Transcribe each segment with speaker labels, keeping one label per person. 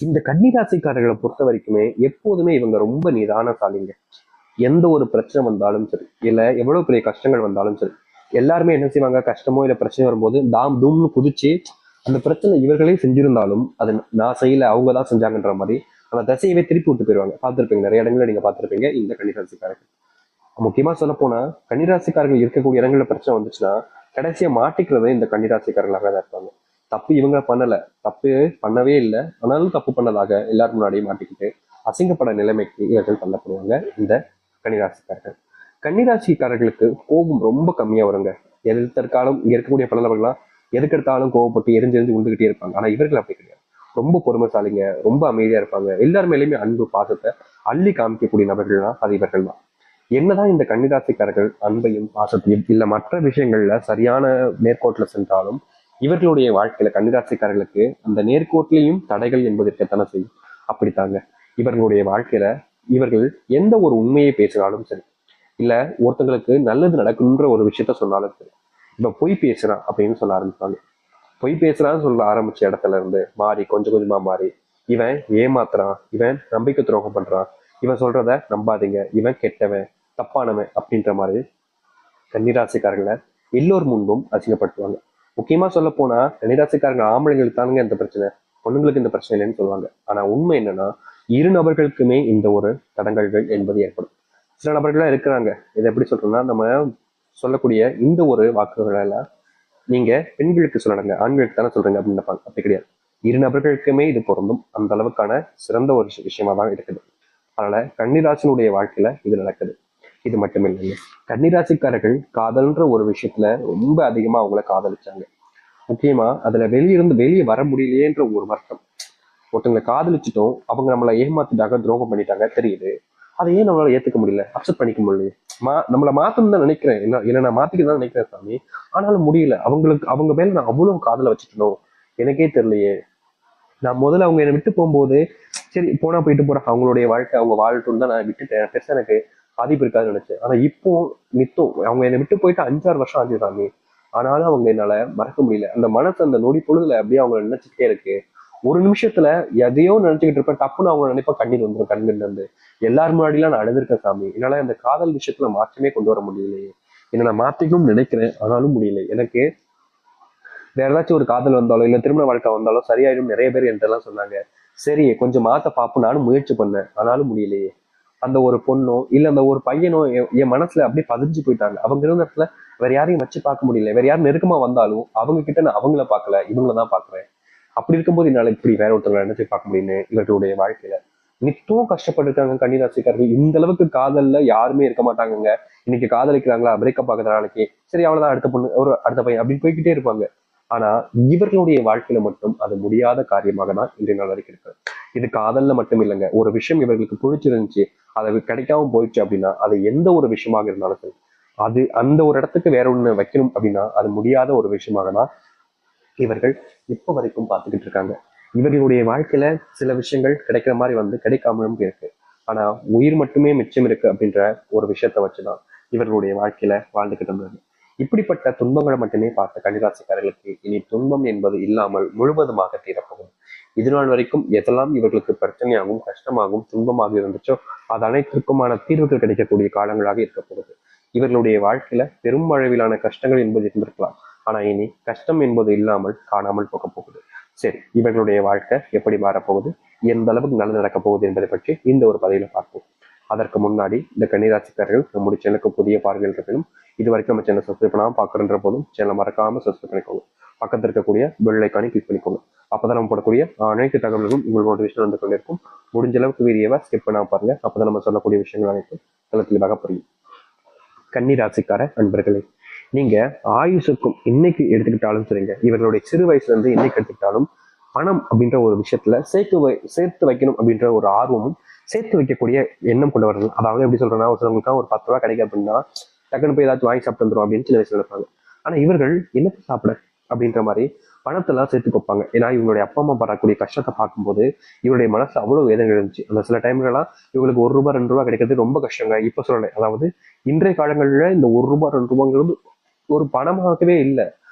Speaker 1: இந்த கன்னிராசிக்காரர்களை பொறுத்த வரைக்குமே எப்போதுமே இவங்க ரொம்ப நிதானசாலிங்க. எந்த ஒரு பிரச்சனை வந்தாலும் சரி, இல்ல எவ்வளவு பெரிய கஷ்டங்கள் வந்தாலும் சரி, எல்லாருமே என்ன செய்வாங்க, கஷ்டமோ இல்ல பிரச்சனை வரும்போது தாம் தூம்னு குதிச்சு அந்த பிரச்சனை இவர்களே செஞ்சிருந்தாலும் அது நான் செய்யல அவங்க தான் செஞ்சாங்கன்ற மாதிரி அந்த திசையவே திருப்பி விட்டு போயிருவாங்க. பார்த்துருப்பீங்க, நிறைய இடங்கள்ல நீங்க பார்த்துருப்பீங்க இந்த கன்னிராசிக்காரர்கள். முக்கியமா சொல்ல போனா கன்னிராசிக்காரர்கள் இருக்கக்கூடிய இடங்கள்ல பிரச்சனை வந்துச்சுன்னா கடைசியா மாட்டிக்கிறதே இந்த கன்னிராசிக்காரர்களாக தான் இருப்பாங்க. தப்பு இவங்க பண்ணல, தப்பு பண்ணவே இல்லை, ஆனாலும் தப்பு பண்ணதாக எல்லாரும் முன்னாடியே மாட்டிக்கிட்டு அசிங்கப்பட நிலைமைக்கு இவர்கள் தள்ளப்படுவாங்க இந்த கன்னிராசிக்காரர்கள். கன்னிராசிக்காரர்களுக்கு கோபம் ரொம்ப கம்மியா வருங்க. எதிர்த்தற்காலம் இங்க இருக்கக்கூடிய பலவர்கள்லாம் எதுக்கெடுத்தாலும் கோவப்பட்டு எரிஞ்சு உண்டுகிட்டே இருப்பாங்க. ஆனா இவர்கள் அப்படி கிடையாது. ரொம்ப பொறுமைசாலிங்க, ரொம்ப அமைதியா இருப்பாங்க. எல்லார் மேலேயுமே அன்பு பாசத்தை அள்ளி காமிக்கக்கூடிய நபர்கள்னா அது இவர்கள் தான். என்னதான் இந்த கன்னிராசிக்காரர்கள் அன்பையும் பாசத்தையும் இல்ல மற்ற விஷயங்கள்ல சரியான நேர்கோட்டில் சென்றாலும் இவர்களுடைய வாழ்க்கையில கன்னிராசிக்காரர்களுக்கு அந்த நேர்கோட்டிலையும் தடைகள் என்பது இருக்கத்தானே செய்யும். அப்படித்தாங்க இவர்களுடைய வாழ்க்கையில இவர்கள் எந்த ஒரு உண்மையை பேசினாலும் சரி, இல்ல ஒருத்தங்களுக்கு நல்லது நடக்குன்ற ஒரு விஷயத்த சொன்னாலும் சரி, இப்ப பொய் பேசுறான் அப்படின்னு சொல்ல ஆரம்பிப்பாங்க. பொய் பேசுறான்னு சொல்ல ஆரம்பிச்ச இடத்துல இருந்து மாறி கொஞ்சம் கொஞ்சமா மாறி இவன் ஏமாத்துறான், இவன் நம்பிக்கை துரோகம் பண்றான், இவன் சொல்றத நம்பாதீங்க, இவன் கெட்டவன் தப்பானவன் அப்படின்ற மாதிரி கன்னிராசிக்காரர்களை எல்லோர் முன்பும் அசிங்கப்படுத்துவாங்க. முக்கியமா சொல்ல போனா கன்னிராசிக்காரங்க ஆம்பளைங்களுக்கு தானுங்க இந்த பிரச்சனை, பொண்ணுங்களுக்கு இந்த பிரச்சனை இல்லைன்னு சொல்லுவாங்க. ஆனா உண்மை என்னன்னா இரு நபர்களுக்குமே இந்த ஒரு தடங்கல்கள் என்பது ஏற்படும். சில நபர்களா இருக்கிறாங்க, இதை எப்படி சொல்றோம்னா நம்ம சொல்லக்கூடிய இந்த ஒரு வாக்குகளை எல்லாம் நீங்க பெண்களுக்கு சொல்லணுங்க, ஆண்களுக்கு தானே சொல்றீங்க அப்படின்னு நினைப்பாங்க. அப்படி கிடையாது. இரு நபர்களுக்குமே இது பொருந்தும். அந்த அளவுக்கான சிறந்த ஒரு விஷயமா தான் இருக்குது. அதனால கன்னிராசினுடைய வாழ்க்கையில இது நடக்குது. இது மட்டும் இல்லைங்க, கன்னிராசிக்காரர்கள் காதல்ன்ற ஒரு விஷயத்துல ரொம்ப அதிகமா அவங்கள காதலிச்சாங்க. முக்கியமா அதுல வெளியே வர முடியலையேன்ற ஒரு வருத்தம். ஒருத்தவங்களை காதலிச்சுட்டோம், அவங்க நம்மளை ஏமாத்திட்டாங்க, துரோகம் பண்ணிட்டாங்க தெரியுது, அதை ஏன் நம்மளால ஏத்துக்க முடியல, அக்செப்ட் பண்ணிக்க முடியல. நம்மளை மாத்தணும் தான் நினைக்கிறேன், என்ன நான் மாத்திக்க தான் நினைக்கிறேன் சாமி, ஆனாலும் முடியல. அவங்க மேல நான் அவ்வளவு காதலை வச்சுக்கணும், எனக்கே தெரியலையே. நான் முதல்ல அவங்க என்னை விட்டு போகும்போது சரி போனா போயிட்டு போறான், அவங்களுடைய வாழ்க்கை அவங்க வாழட்டும் தான் நான் விட்டுட்டேன், பெருசா எனக்கு பாதிப்பு இருக்காதுன்னு நினைச்சேன். ஆனா இப்போ நித்தம் அவங்க என்னை விட்டு போயிட்டு 5-6 வருஷம் ஆச்சு சாமி, ஆனாலும் அவங்க என்னால மறக்க முடியல. அந்த மனசு அந்த நொடி பொழுதுல அப்படியே அவங்களை நினைச்சுக்கிட்டே இருக்கு. ஒரு நிமிஷத்துல எதையோ நினைச்சுக்கிட்டு இருப்பேன், டப்புன்னு அவங்க நினைப்பா கண்ணீர் வந்துடும் கண்ணில் இருந்து. எல்லாரும் முன்னாடிலாம் நான் அழுதுருக்கேன் சாமி, என்னால அந்த காதல் விஷயத்துல மாற்றமே கொண்டு வர முடியலையே. என்ன நான் மாத்திக்கணும்னு நினைக்கிறேன், ஆனாலும் முடியல எனக்கு. வேற ஏதாச்சும் ஒரு காதல் வந்தாலோ இல்ல திருமண வாழ்க்கை வந்தாலோ சரியாயிடும் நிறைய பேர் என்கிட்ட எல்லாம் சொன்னாங்க. சரி கொஞ்சம் மாத்த பாப்போம் நானும் முயற்சி பண்ணேன், ஆனாலும் முடியலையே. அந்த ஒரு பொண்ணோ இல்ல அந்த ஒரு பையனோ என் மனசுல அப்படியே பதிஞ்சு போயிட்டாங்க. அவங்க இருந்த இடத்துல வேற யாரையும் வச்சு பார்க்க முடியல. வேற யாரும் நெருக்கமா வந்தாலும் அவங்க கிட்ட நான் அவங்கள பார்க்கல, இவங்களதான் பாக்குறேன். அப்படி இருக்கும்போது என்னால இப்படி வேற ஒருத்தவங்களை நினைச்சு பார்க்க முடியும்னு இவர்களுடைய வாழ்க்கையில நித்தம் கஷ்டப்பட்டிருக்காங்க கன்னிராசிக்காரர்கள். இந்த அளவுக்கு காதல்ல யாருமே இருக்க மாட்டாங்க. இன்னைக்கு காதலிக்கிறாங்களா, பிரேக்கப் ஆகுற நாளைக்கு சரி அவ்வளவுதான், அடுத்த பொண்ணு ஒரு அடுத்த பையன் அப்படின்னு போய்கிட்டே இருப்பாங்க. ஆனா இவர்களுடைய வாழ்க்கையில மட்டும் அது முடியாத காரியமாக தான் இன்றைய நாள் வரைக்கும் இருக்கு. இது காதல்ல மட்டும் இல்லைங்க, ஒரு விஷயம் இவர்களுக்கு பிடிச்சிருந்துச்சு, அது கிடைக்காம போயிடுச்சு அப்படின்னா அது எந்த ஒரு விஷயமாக இருந்தாலும் சரி, அது அந்த ஒரு இடத்துக்கு வேற ஒண்ணு வைக்கணும் அப்படின்னா அது முடியாத ஒரு விஷயமாக தான் இவர்கள் இப்ப வரைக்கும் பார்த்துக்கிட்டு இருக்காங்க. இவர்களுடைய வாழ்க்கையில சில விஷயங்கள் கிடைக்கிற மாதிரி வந்து கிடைக்காமலும் இருக்கு. ஆனா உயிர் மட்டுமே மிச்சம் இருக்கு அப்படின்ற ஒரு விஷயத்த வச்சுதான் இவர்களுடைய வாழ்க்கையில வாழ்ந்துகிட்டு இருந்தாங்க. இப்படிப்பட்ட துன்பங்களை மட்டுமே பார்த்த கன்னிராசிக்காரர்களுக்கு இனி துன்பம் என்பது இல்லாமல் முழுவதுமாக தீரப்போகும். இது நாள் வரைக்கும் எதெல்லாம் இவர்களுக்கு பிரச்சனையாகவும் கஷ்டமாகவும் துன்பமாக இருந்துச்சோ அது அனைத்திற்குமான தீர்வுகள் கிடைக்கக்கூடிய காலங்களாக இருக்க போகுது. இவர்களுடைய வாழ்க்கையில பெரும் அளவிலான கஷ்டங்கள் என்பது இருந்திருக்கலாம், ஆனா இனி கஷ்டம் என்பது இல்லாமல் காணாமல் போக போகுது. சரி, இவர்களுடைய வாழ்க்கை எப்படி மாறப்போகுது, எந்த அளவுக்கு நல்லது நடக்க போகுது என்பதை பற்றி இந்த ஒரு பதிவில் பார்ப்போம். அதற்கு முன்னாடி இந்த கன்னிராசிக்காரர்கள் நம்முடைய சேனலுக்கு புதிய பார்வைகள் இருக்கணும். இது வரைக்கும் நம்ம சேனல் சப்ஸ்கிரைப் பண்ணாமல் பார்க்குற போதும் சேனலை மறக்காம சப்ஸ்கிரைப் பண்ணிக்கோங்க. பக்கத்தில் இருக்கக்கூடிய பெல் ஐக்கானை கிளிக் பண்ணிக்கோங்க. அப்பதான் நம்ம போடக்கூடிய அனைத்து தகவல்களும் உங்களுக்கு நோட்டிஃபிகேஷன் வந்து கொண்டிருக்கும். முடிஞ்ச அளவுக்கு வீடியோவை ஸ்கிப் பண்ணாம பாருங்க, அப்பதான் நம்ம சொல்லக்கூடிய விஷயங்கள் அனைத்தும் தெளிவாக புரியும். கன்னிராசிக்கார அன்பர்களே, நீங்க ஆயுசுக்கும் இன்னைக்கு எடுத்துக்கிட்டாலும் சரிங்க, இவர்களுடைய சிறு வயசுல இருந்து இன்னைக்கு எடுத்துக்கிட்டாலும் பணம் அப்படின்ற ஒரு விஷயத்துல சேர்த்து வைக்கணும் அப்படின்ற ஒரு ஆர்வமும் சேர்த்து வைக்கக்கூடிய எண்ணம் கொண்டு வரணும். அதாவது எப்படி சொல்றேன்னா, ஒருத்தவங்களுக்கு ஒரு 10 ரூபா கிடைக்கும் அப்படின்னா டக்குன்னு போய் ஏதாச்சும் வாங்கி சாப்பிட்டு வந்துடும் அப்படின்னு சின்ன வயசுல இருப்பாங்க. ஆனா இவர்கள் என்னத்தை சாப்பிட அப்படின்ற மாதிரி பணத்தெல்லாம் சேர்த்து வைப்பாங்க. ஏன்னா இவங்களுடைய அப்பா அம்மா படக்கூடிய கஷ்டத்தை பார்க்கும்போது இவருடைய மனசு அவ்வளவு வேதனை இருந்துச்சு. அந்த சில டைம்லாம் இவங்களுக்கு 1 ரூபாய் 2 ரூபாய் கிடைக்கிறது ரொம்ப கஷ்டங்க. இப்ப சொல்லலை, அதாவது இன்றைய காலங்கள்ல இந்த 1 ரூபாய் 2 ரூபாங்கிறது ஒரு பணமாகவே இல்லை.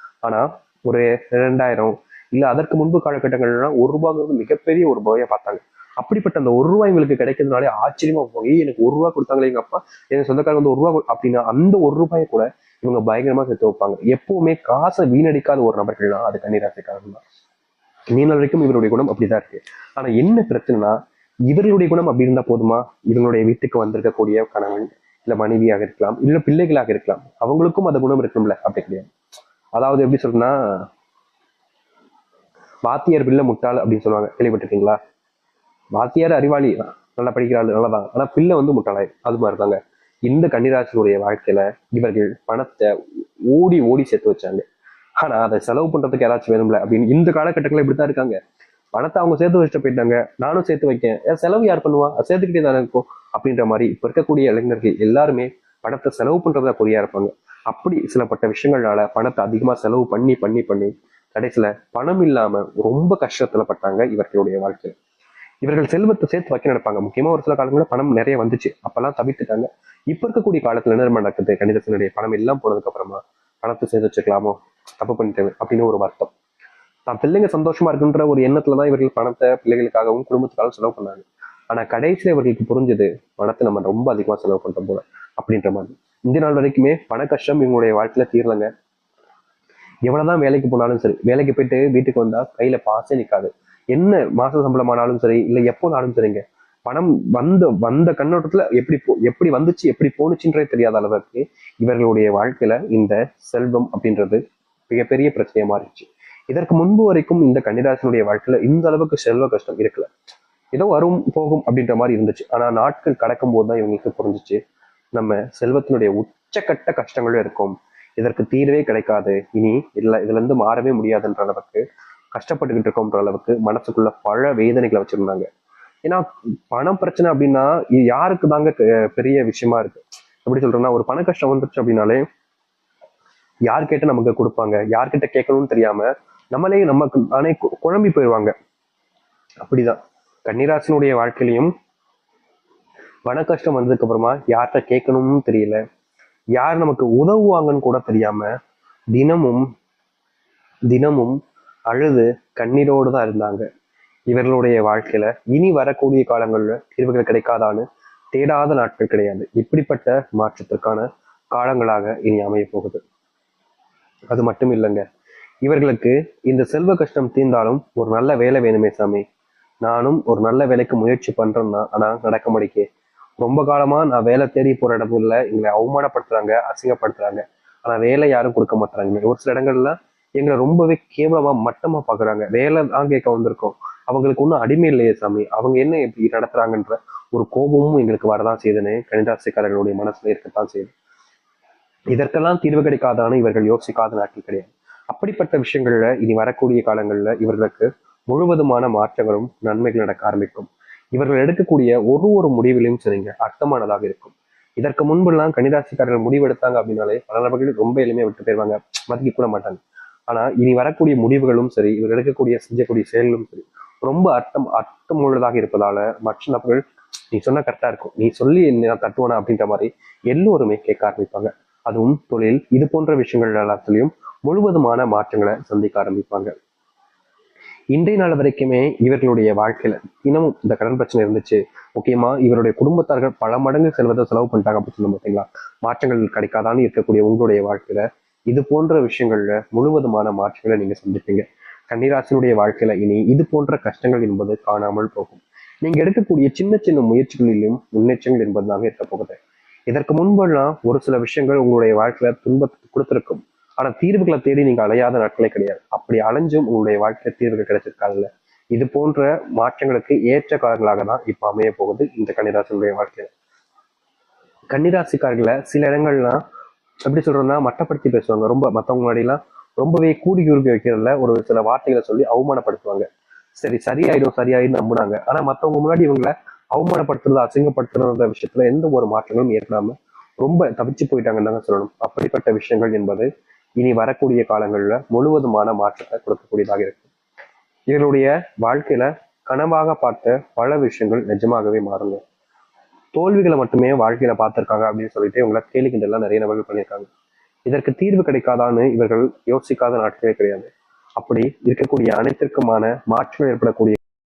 Speaker 1: ஆனா ஒரு 2000 இல்ல அதற்கு முன்பு காலகட்டங்கள்னா ₹1 மிகப்பெரிய ஒரு ரூபாயை பார்த்தாங்க. அப்படிப்பட்ட அந்த ₹1 இவங்களுக்கு கிடைக்கிறதுனாலே ஆச்சரியமா போகும். எனக்கு ₹1 கொடுத்தாங்களே எங்க அப்பா, எங்க சொந்தக்காரங்க வந்து ₹1 அப்படின்னா அந்த ₹1 கூட இவங்க பயங்கரமா சேர்த்து வைப்பாங்க. எப்பவுமே காசை வீணடிக்காத ஒரு நபர்கள்னா அது கன்னிராசிக்காரர்கள் தான். நீண்ட வரைக்கும் இவருடைய குணம் அப்படிதான் இருக்கு. ஆனா என்ன பிரச்சனைனா, இவர்களுடைய குணம் அப்படி இருந்தா போதுமா? இவங்களுடைய வீட்டுக்கு வந்திருக்கக்கூடிய கணவன் இல்ல மனைவியாக இருக்கலாம், இல்ல பிள்ளைகளாக இருக்கலாம், அவங்களுக்கும் அந்த குணம் இருக்கும்ல, அப்படி கிடையாது. அதாவது எப்படி சொல்றேன்னா, வாத்தியார் பிள்ளை முட்டாள் அப்படின்னு சொல்லுவாங்க, கேள்விப்பட்டிருக்கீங்களா? வாத்தியார் அறிவாளி, நல்லா படிக்கிறாள் நல்லதான், ஆனா பிள்ளை வந்து முட்டாளாய். அது மாதிரிதாங்க இந்த கன்னிராசினுடைய வாழ்க்கையில இவர்கள் பணத்தை ஓடி ஓடி சேர்த்து வச்சாங்க. ஆனா அதை செலவு பண்றதுக்கு ஏதாச்சும் வேணும்ல அப்படின்னு இந்த காலகட்டங்களில் இப்படித்தான் இருக்காங்க. பணத்தை அவங்க சேர்த்து வச்சுட்டு போயிட்டாங்க, நானும் சேர்த்து வைக்கேன், செலவு யார் பண்ணுவா, சேர்த்துக்கிட்டே தானே இருக்கும் அப்படின்ற மாதிரி இப்ப இருக்கக்கூடிய இளைஞர்கள் எல்லாருமே பணத்தை செலவு பண்றதா குறியா இருப்பாங்க. அப்படி சிலப்பட்ட விஷயங்களால பணத்தை அதிகமா செலவு பண்ணி பண்ணி பண்ணி கடைசியில பணம் இல்லாம ரொம்ப கஷ்டத்துல பட்டாங்க இவர்களுடைய வாழ்க்கையில. இவர்கள் செல்வத்தை சேர்த்து வைக்க நினைப்பாங்க. முக்கியமா ஒரு சில காலங்களில் பணம் நிறைய வந்துச்சு, அப்பெல்லாம் தவிர்த்துட்டாங்க. இப்ப இருக்கக்கூடிய காலத்துல என்ன நடக்குது, கணிதத்தினுடைய பணம் எல்லாம் போனதுக்கு அப்புறமா பணத்தை சேர்த்து வச்சுக்கலாமோ, தப்பு பண்ணிட்டேன் அப்படின்னு ஒரு வருத்தம். தான் பிள்ளைங்க சந்தோஷமா இருக்குன்ற ஒரு எண்ணத்துலதான் இவர்கள் பணத்தை பிள்ளைகளுக்காகவும் குடும்பத்துக்காகவும் செலவு பண்ணாங்க. ஆனா கடைசியில இவர்களுக்கு புரிஞ்சது, பணத்தை நம்ம ரொம்ப அதிகமா செலவு பண்றோம் போல அப்படின்ற மாதிரி. இந்த நாள் வரைக்குமே பண கஷ்டம் இவங்களுடைய வாழ்க்கையில தீரலங்க. எவ்வளவுதான் வேலைக்கு போனாலும் சரி, வேலைக்கு போயிட்டு வீட்டுக்கு வந்தா கையில பாசே நிக்காது. என்ன மாச சம்பளமானாலும் சரி, இல்ல எப்போனாலும் சரிங்க, பணம் வந்த வந்த கண்ணோட்டத்துல எப்படி வந்துச்சு எப்படி போனுச்சுன்றே தெரியாத அளவுக்கு இவர்களுடைய வாழ்க்கையில இந்த செல்வம் அப்படின்றது மிகப்பெரிய பிரச்சனையா மாறிடுச்சு. இதற்கு முன்பு வரைக்கும் இந்த கன்னிராசினுடைய வாழ்க்கையில இந்த அளவுக்கு செல்வ கஷ்டம் இருக்கல. ஏதோ வரும் போகும் அப்படின்ற மாதிரி இருந்துச்சு. ஆனா நாட்கள் கடக்கும் போதுதான் இவங்களுக்கு புரிஞ்சிச்சு, நம்ம செல்வத்தினுடைய உச்சக்கட்ட கஷ்டங்களும் இருக்கும், இதற்கு தீர்வே கிடைக்காது, இனி இதுல இருந்து மாறவே முடியாதுன்ற அளவுக்கு கஷ்டப்பட்டுக்கிட்டு இருக்கோம்ன்ற அளவுக்கு மனசுக்குள்ள பல வேதனைகளை வச்சிருந்தாங்க. ஏன்னா பணம் பிரச்சனை அப்படின்னா இது யாருக்கு தாங்க பெரிய விஷயமா இருக்கு. எப்படி சொல்றேன்னா, ஒரு பண கஷ்டம் வந்துருச்சு அப்படின்னாலே யார் கேட்டு நமக்கு கொடுப்பாங்க, யார்கிட்ட கேட்கணும்னு தெரியாம நம்மளே நமக்கு நானே குழம்பி போயிடுவாங்க. அப்படிதான் கன்னிராசினுடைய வாழ்க்கையிலையும் பண கஷ்டம் வந்ததுக்கு அப்புறமா யார்கிட்ட கேட்கணும்னு தெரியல, யார் நமக்கு உதவுவாங்கன்னு கூட தெரியாம தினமும் தினமும் அழுது கண்ணீரோடு தான் இருந்தாங்க. இவர்களுடைய வாழ்க்கையில இனி வரக்கூடிய காலங்கள்ல தீர்வுகள் கிடைக்காதான்னு தேடாத நாட்கள் கிடையாது. இப்படிப்பட்ட மாற்றத்திற்கான காலங்களாக இனி அமைய போகுது. அது மட்டும் இல்லைங்க, இவர்களுக்கு இந்த செல்வ கஷ்டம் தீர்ந்தாலும் ஒரு நல்ல வேலை வேணுமே சாமி, நானும் ஒரு நல்ல வேலைக்கு முயற்சி பண்றேன்னா ஆனா நடக்க முடிக்கே. ரொம்ப காலமா நான் வேலை தேடி போற இடத்துல எங்களை அவமானப்படுத்துறாங்க, அசிங்கப்படுத்துறாங்க, ஆனா வேலை யாரும் கொடுக்க மாட்டாங்க. ஒரு சில இடங்கள்ல எங்களை ரொம்பவே கேவலமா மட்டமா பாக்குறாங்க. வேலை தான் கேட்க வந்திருக்கோம், அவங்களுக்கு ஒன்றும் அடிமை இல்லையே சாமி, அவங்க என்ன இப்படி நடத்துறாங்கன்ற ஒரு கோபமும் எங்களுக்கு வரதான் செய்யுதுன்னு கணிதாசிக்காரர்களுடைய மனசுல இருக்கத்தான் செய்யுது. இதற்கெல்லாம் தீர்வு கிடைக்காதான்னு இவர்கள் யோசிக்காத நாட்கள் கிடையாது. அப்படிப்பட்ட விஷயங்கள்ல இனி வரக்கூடிய காலங்கள்ல இவர்களுக்கு முழுவதுமான மாற்றங்களும் நன்மைகள் நடக்க ஆரம்பிக்கும். இவர்கள் எடுக்கக்கூடிய ஒரு முடிவிலையும் சரிங்க அர்த்தமானதாக இருக்கும். இதற்கு முன்பெல்லாம் கன்னிராசிக்காரர்கள் முடிவு எடுத்தாங்க அப்படின்னாலே பல நபர்கள் ரொம்ப எளிமையா விட்டு போயிருவாங்க, மதிக்க கூட மாட்டாங்க. ஆனா இனி வரக்கூடிய முடிவுகளும் சரி, இவர் எடுக்கக்கூடிய செஞ்சக்கூடிய செயல்களும் சரி ரொம்ப அர்த்தமுள்ளதாக இருப்பதால மற்ற நபர்கள் நீ சொன்னா கரெக்டா இருக்கும், நீ சொல்லி நான் தட்டுவானா அப்படின்ற மாதிரி எல்லோருமே கேட்க ஆரம்பிப்பாங்க. அதுவும் தொழில் இது போன்ற விஷயங்கள் எல்லாத்துலயும் முழுவதுமான மாற்றங்களை சந்திக்க ஆரம்பிப்பாங்க. இன்றைய நாள் வரைக்குமே இவர்களுடைய வாழ்க்கையில தினமும் இந்த கடன் பிரச்சனை இருந்துச்சு. முக்கியமா இவருடைய குடும்பத்தார்கள் பல மடங்கு செல்வதை செலவு பண்ணிட்டாங்க அப்படின்னு சொல்ல பார்த்தீங்களா, மாற்றங்கள் கிடைக்காதான்னு இருக்கக்கூடிய உங்களுடைய வாழ்க்கையில இது போன்ற விஷயங்கள்ல முழுவதுமான மாற்றங்களை நீங்க சந்திப்பீங்க. கன்னிராசினுடைய வாழ்க்கையில இனி இது போன்ற கஷ்டங்கள் என்பது காணாமல் போகும். நீங்க எடுக்கக்கூடிய சின்ன சின்ன முயற்சிகளிலும் முன்னேற்றங்கள் என்பதுதாக இருக்க போகுது. இதற்கு முன்பெல்லாம் ஒரு சில விஷயங்கள் உங்களுடைய வாழ்க்கையில துன்பத்தை கொடுத்திருக்கும், ஆனா தீர்வுகளை தேடி நீங்க அலையாத நாட்களே கிடையாது. அப்படி அலைஞ்சும் உங்களுடைய வாழ்க்கையில தீர்வுகள் கிடைச்சிருக்காங்கல்ல, இது போன்ற மாற்றங்களுக்கு ஏற்ற காலங்களாக தான் இப்ப அமைய போகுது இந்த கன்னிராசினுடைய வாழ்க்கையில. கன்னிராசிக்காரர்களை சில இடங்கள்லாம் எப்படி சொல்றோம்னா மட்டப்படுத்தி பேசுவாங்க, ரொம்ப மற்றவங்க முன்னாடிலாம் ரொம்பவே கூடி குறுக்கி வைக்கிறதுல ஒரு சில வார்த்தைகளை சொல்லி அவமானப்படுத்துவாங்க. சரியாயிடும் சரியாயிடும் நம்புனாங்க, ஆனா மற்றவங்க முன்னாடி இவங்களை அவமானப்படுத்துறது அசிங்கப்படுத்துற விஷயத்துல எந்த ஒரு மாற்றங்களும் ஏற்படாம ரொம்ப தவிச்சு போயிட்டாங்கன்னு தாங்க சொல்லணும். அப்படிப்பட்ட விஷயங்கள் என்பது இனி வரக்கூடிய காலங்கள்ல முழுவதுமான மாற்றத்தை கொடுக்கக்கூடியதாக இருக்கும். இவருடைய வாழ்க்கையில கனவாக பார்த்த பல விஷயங்கள் நிஜமாகவே மாறுங்க. தோல்விகளை மட்டுமே வாழ்க்கையில பார்த்திருக்காங்க அப்படின்னு சொல்லிட்டு இவங்களை கேலி கிண்டல்லாம் நிறைய நபர்கள் பண்ணியிருக்காங்க. இதற்கு தீர்வு கிடைக்காதான்னு இவர்கள் யோசிக்காத நாட்களே கிடையாது. அப்படி இருக்கக்கூடிய அனைத்திற்குமான மாற்றம் ஏற்படக்கூடிய